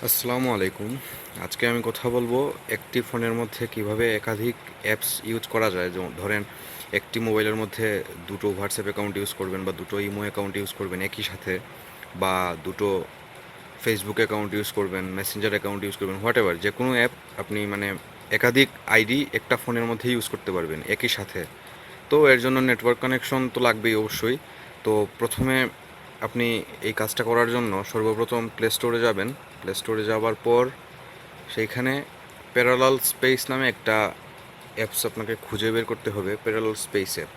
আসসালামু আলাইকুম। আজকে আমি কথা বলবো একটি ফোনের মধ্যে কিভাবে একাধিক অ্যাপস ইউজ করা যায়। যেমন ধরেন একটি মোবাইলের মধ্যে দুটো হোয়াটসঅ্যাপ অ্যাকাউন্ট ইউজ করবেন বা দুটো ইমো অ্যাকাউন্ট ইউজ করবেন একই সাথে, বা দুটো ফেসবুক অ্যাকাউন্ট ইউজ করবেন, মেসেঞ্জার অ্যাকাউন্ট ইউজ করবেন, হোয়াট এভার যে কোনো অ্যাপ আপনি একাধিক আইডি একটা ফোনের মধ্যে ইউজ করতে পারবেন একই সাথে। তো এর জন্য নেটওয়ার্ক কানেকশন তো লাগবেই অবশ্যই। তো প্রথমে আপনি এই কাজটা করার জন্য সর্বপ্রথম প্লে স্টোরে যাবেন। প্লে স্টোরে যাওয়ার পর সেইখানে প্যারালাল স্পেস নামে একটা অ্যাপস আপনাকে খুঁজে বের করতে হবে, প্যারালাল স্পেস অ্যাপ।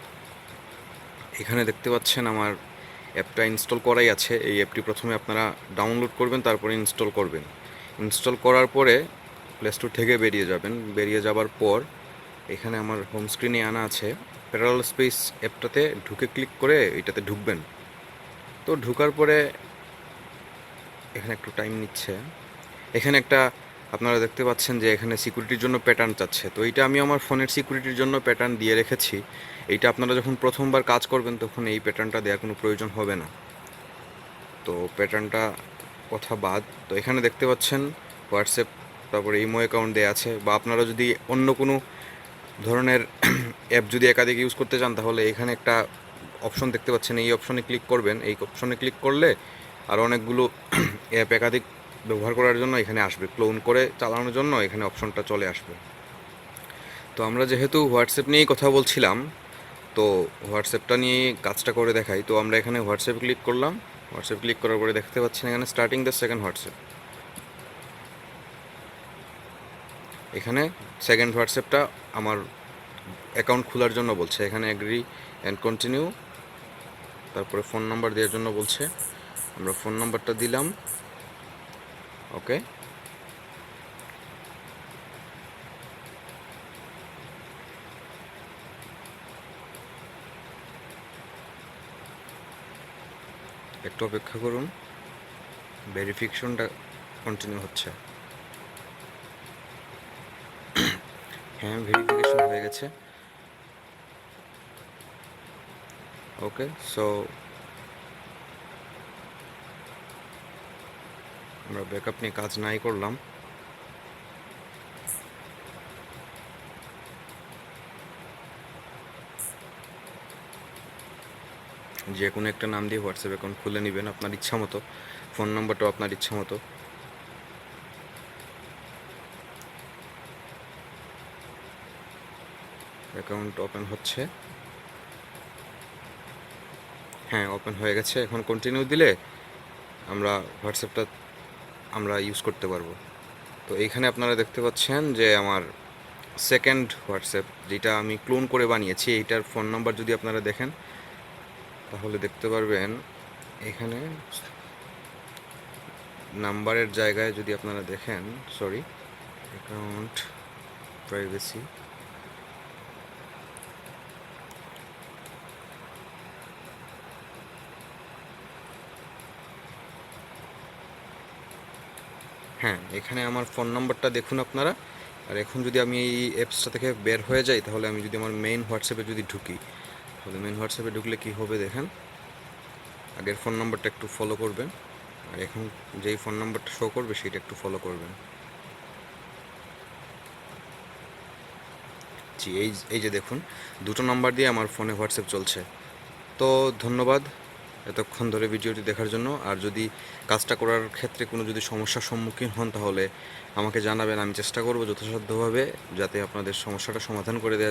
এখানে দেখতে পাচ্ছেন আমার অ্যাপটা ইনস্টল করাই আছে। এই অ্যাপটি প্রথমে আপনারা ডাউনলোড করবেন, তারপরে ইনস্টল করবেন। ইনস্টল করার পরে প্লে স্টোর থেকে বেরিয়ে যাবেন। বেরিয়ে যাবার পর এখানে আমার হোম স্ক্রিনে আনা আছে, প্যারালাল স্পেস অ্যাপটাতে ঢুকে ক্লিক করে এটাতে ঢুকবেন। তো ঢুকার পরে এখানে একটু টাইম নিচ্ছে। এখানে একটা আপনারা দেখতে পাচ্ছেন যে এখানে সিকিউরিটির জন্য প্যাটার্ন চাচ্ছে। তো এইটা আমি আমার ফোনের সিকিউরিটির জন্য প্যাটার্ন দিয়ে রেখেছি। এইটা আপনারা যখন প্রথমবার কাজ করবেন তখন এই প্যাটার্নটা দেওয়ার কোনো প্রয়োজন হবে না। তো প্যাটার্নটা কথা বাদ, তো এখানে দেখতে পাচ্ছেন হোয়াটসঅ্যাপ, তারপরে ইমো অ্যাকাউন্ট দেওয়া আছে। বা আপনারা যদি অন্য কোনো ধরনের অ্যাপ যদি একাধিক ইউজ করতে চান তাহলে এখানে একটা অপশন দেখতে পাচ্ছেন, এই অপশনে ক্লিক করবেন। এই অপশনে ক্লিক করলে আর অনেকগুলো অ্যাপ একাধিক ব্যবহার করার জন্য এখানে আসবে, ক্লোন করে চালানোর জন্য এখানে অপশনটা চলে আসবে। তো আমরা যেহেতু হোয়াটসঅ্যাপ নিয়েই কথা বলছিলাম, তো হোয়াটসঅ্যাপটা নিয়ে কাজটা করে দেখাই। তো আমরা এখানে হোয়াটসঅ্যাপ ক্লিক করলাম। হোয়াটসঅ্যাপ ক্লিক করার পরে দেখতে পাচ্ছেন এখানে স্টার্টিং দ্য সেকেন্ড হোয়াটসঅ্যাপ। এখানে সেকেন্ড হোয়াটসঅ্যাপটা আমার অ্যাকাউন্ট খোলার জন্য বলছে। এখানে অ্যাগ্রি অ্যান্ড কন্টিনিউ, তারপরে ফোন নাম্বার দেওয়ার জন্য বলছে। আমরা ফোন নাম্বারটা দিলাম, ওকে। একটু অপেক্ষা করুন, ভেরিফিকেশনটা কন্টিনিউ হচ্ছে। হ্যাঁ, ভেরিফিকেশন হয়ে গেছে, ওকে। সো আমরা ব্যাকআপ নিয়ে কাজ নাই করলাম। যে কোনো একটা নাম দিয়ে হোয়াটসঅ্যাপ অ্যাকাউন্ট খুলে নেবেন আপনার ইচ্ছা মতো, ফোন নাম্বারটাও আপনার ইচ্ছা মতো। অ্যাকাউন্ট ওপেন হচ্ছে, হ্যাঁ ওপেন হয়ে গেছে। এখন কন্টিনিউ দিলে আমরা হোয়াটসঅ্যাপটা আমরা ইউজ করতে পারবো। তো এইখানে আপনারা দেখতে পাচ্ছেন যে আমার সেকেন্ড হোয়াটসঅ্যাপ, যেটা আমি ক্লোন করে বানিয়েছি, এইটার ফোন নাম্বার যদি আপনারা দেখেন তাহলে দেখতে পারবেন এখানে নাম্বারের জায়গায় যদি আপনারা দেখেন, সরি, অ্যাকাউন্ট প্রাইভেসি, হ্যাঁ এখানে আমার ফোন নাম্বারটা দেখুন আপনারা। আর এখন যদি আমি এই অ্যাপসটা থেকে বের হয়ে যাই, তাহলে আমি যদি আমার মেইন হোয়াটসঅ্যাপে যদি ঢুকি, তাহলে মেইন হোয়াটসঅ্যাপে ঢুকলে কী হবে দেখেন। আগের ফোন নাম্বারটা একটু ফলো করবেন, আর এখন যেই ফোন নাম্বারটা শো করবে সেটা একটু ফলো করবেন। জি, এই এই যে দেখুন, দুটো নাম্বার দিয়ে আমার ফোনে হোয়াটসঅ্যাপ চলছে। তো ধন্যবাদ এতক্ষণ ধরে ভিডিওটি দেখার জন্য। আর যদি কাজটা করার ক্ষেত্রে কোনো যদি সমস্যার সম্মুখীন হন তাহলে আমাকে জানাবেন, আমি চেষ্টা করব যথাসাধ্যভাবে যাতে আপনাদের সমস্যাটা সমাধান করে দেওয়া